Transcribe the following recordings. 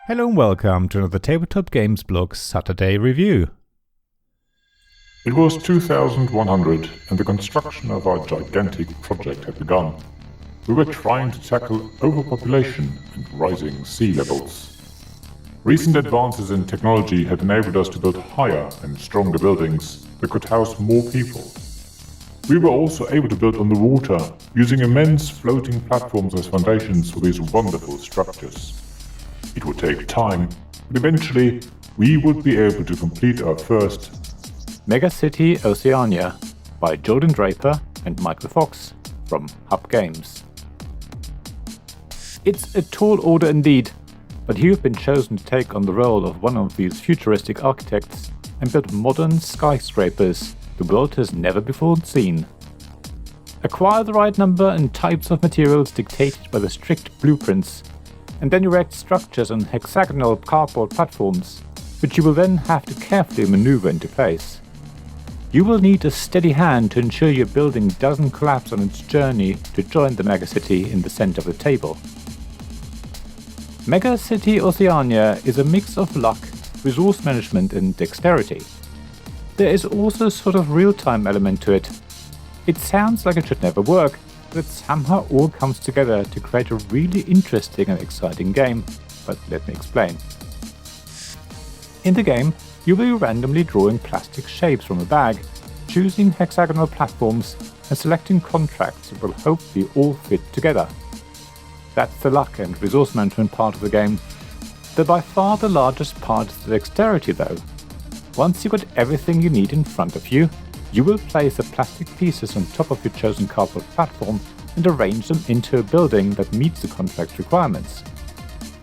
Hello and welcome to another Tabletop Games Blog Saturday review. It was 2100 and the construction of our gigantic project had begun. We were trying to tackle overpopulation and rising sea levels. Recent advances in technology had enabled us to build higher and stronger buildings that could house more people. We were also able to build on the water, using immense floating platforms as foundations for these wonderful structures. It would take time, but eventually we would be able to complete our first Megacity Oceania by Jordan Draper and Michael Fox from Hub Games. It's a tall order indeed, but you've been chosen to take on the role of one of these futuristic architects and build modern skyscrapers the world has never before seen. Acquire the right number and types of materials dictated by the strict blueprints, and then erect structures on hexagonal cardboard platforms, which you will then have to carefully maneuver into place. You will need a steady hand to ensure your building doesn't collapse on its journey to join the megacity in the center of the table. Megacity Oceania is a mix of luck, resource management and dexterity. There is also a sort of real-time element to it. It sounds like it should never work, but it somehow all comes together to create a really interesting and exciting game, but let me explain. In the game, you will be randomly drawing plastic shapes from a bag, choosing hexagonal platforms and selecting contracts that will hopefully all fit together. That's the luck and resource management part of the game. By far the largest part is the dexterity though. Once you've got everything you need in front of you, you will place the plastic pieces on top of your chosen cardboard platform and arrange them into a building that meets the contract requirements.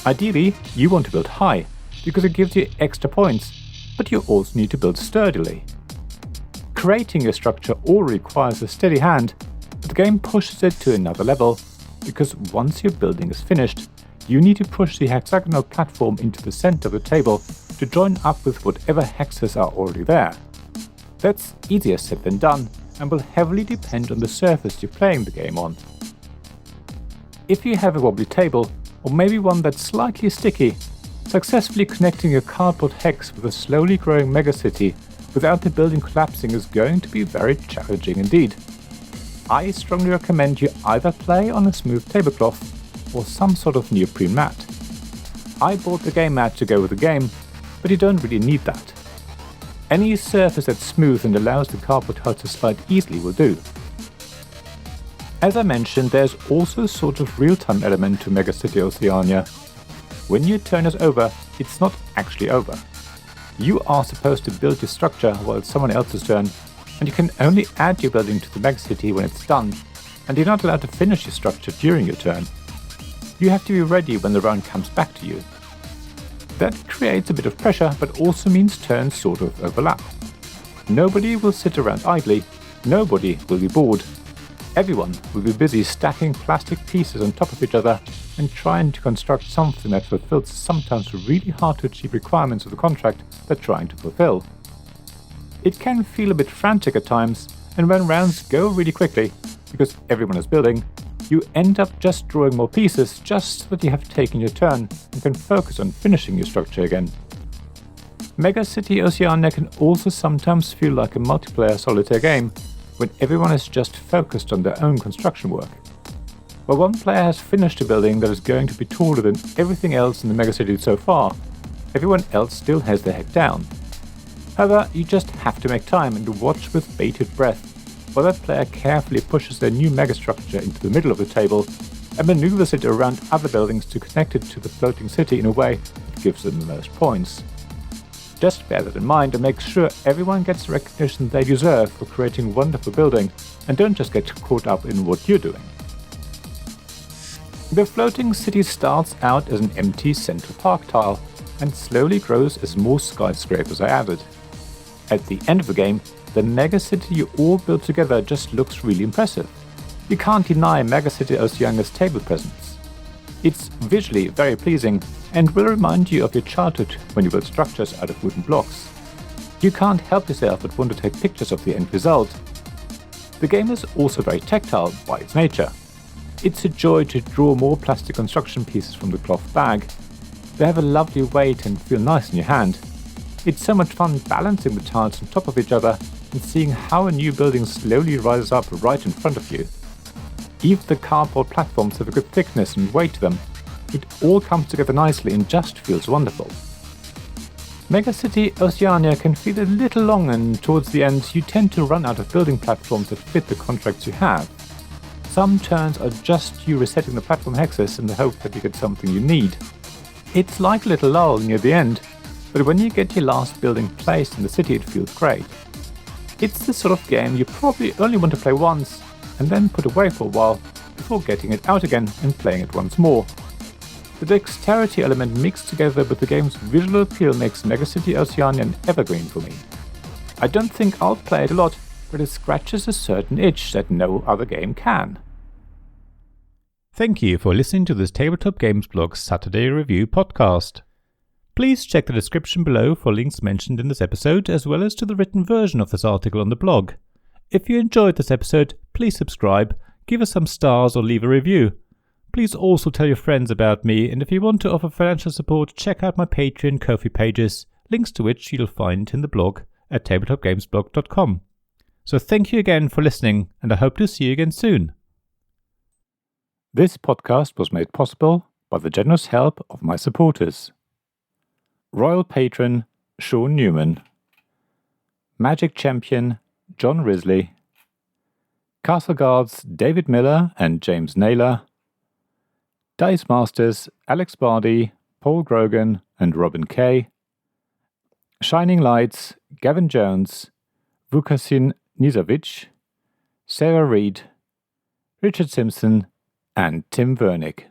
Ideally, you want to build high, because it gives you extra points, but you also need to build sturdily. Creating a structure already requires a steady hand, but the game pushes it to another level, because once your building is finished, you need to push the hexagonal platform into the center of the table to join up with whatever hexes are already there. That's easier said than done, and will heavily depend on the surface you're playing the game on. If you have a wobbly table, or maybe one that's slightly sticky, successfully connecting your cardboard hex with a slowly growing megacity without the building collapsing is going to be very challenging indeed. I strongly recommend you either play on a smooth tablecloth or some sort of neoprene mat. I bought the game mat to go with the game, but you don't really need that. Any surface that's smooth and allows the cardboard hull to slide easily will do. As I mentioned, there's also a sort of real-time element to Megacity Oceania. When your turn is over, it's not actually over. You are supposed to build your structure while it's someone else's turn, and you can only add your building to the megacity when it's done, and you're not allowed to finish your structure during your turn. You have to be ready when the round comes back to you. That creates a bit of pressure, but also means turns sort of overlap. Nobody will sit around idly, nobody will be bored. Everyone will be busy stacking plastic pieces on top of each other and trying to construct something that fulfills sometimes really hard to achieve requirements of the contract they're trying to fulfill. It can feel a bit frantic at times, and when rounds go really quickly, because everyone is building, you end up just drawing more pieces just so that you have taken your turn and can focus on finishing your structure again. Megacity Oceania can also sometimes feel like a multiplayer solitaire game when everyone is just focused on their own construction work. While one player has finished a building that is going to be taller than everything else in the megacity so far, everyone else still has their head down. However, you just have to make time and watch with bated breath while that player carefully pushes their new megastructure into the middle of the table and maneuvers it around other buildings to connect it to the floating city in a way that gives them the most points. Just bear that in mind and make sure everyone gets the recognition they deserve for creating a wonderful building, and don't just get caught up in what you're doing. The floating city starts out as an empty central park tile and slowly grows as more skyscrapers are added. At the end of the game, the megacity you all built together just looks really impressive. You can't deny Megacity Oceania's table presence. It's visually very pleasing and will remind you of your childhood when you built structures out of wooden blocks. You can't help yourself but want to take pictures of the end result. The game is also very tactile by its nature. It's a joy to draw more plastic construction pieces from the cloth bag. They have a lovely weight and feel nice in your hand. It's so much fun balancing the tiles on top of each other and seeing how a new building slowly rises up right in front of you. Even the cardboard platforms have a good thickness and weight to them. It all comes together nicely and just feels wonderful. Megacity Oceania can feel a little long, and towards the end you tend to run out of building platforms that fit the contracts you have. Some turns are just you resetting the platform hexes in the hope that you get something you need. It's like a little lull near the end, but when you get your last building placed in the city it feels great. It's the sort of game you probably only want to play once and then put away for a while before getting it out again and playing it once more. The dexterity element mixed together with the game's visual appeal makes Megacity Oceania an evergreen for me. I don't think I'll play it a lot, but it scratches a certain itch that no other game can. Thank you for listening to this Tabletop Games Blog's Saturday Review podcast. Please check the description below for links mentioned in this episode, as well as to the written version of this article on the blog. If you enjoyed this episode, please subscribe, give us some stars or leave a review. Please also tell your friends about me, and if you want to offer financial support, check out my Patreon and Ko-fi pages, links to which you'll find in the blog at tabletopgamesblog.com. So thank you again for listening, and I hope to see you again soon. This podcast was made possible by the generous help of my supporters. Royal Patron Sean Newman, Magic Champion John Risley, Castle Guards David Miller and James Naylor, Dice Masters Alex Bardi, Paul Grogan and Robin Kay, Shining Lights Gavin Jones, Vukasin Nizovic, Sarah Reed, Richard Simpson and Tim Vernick.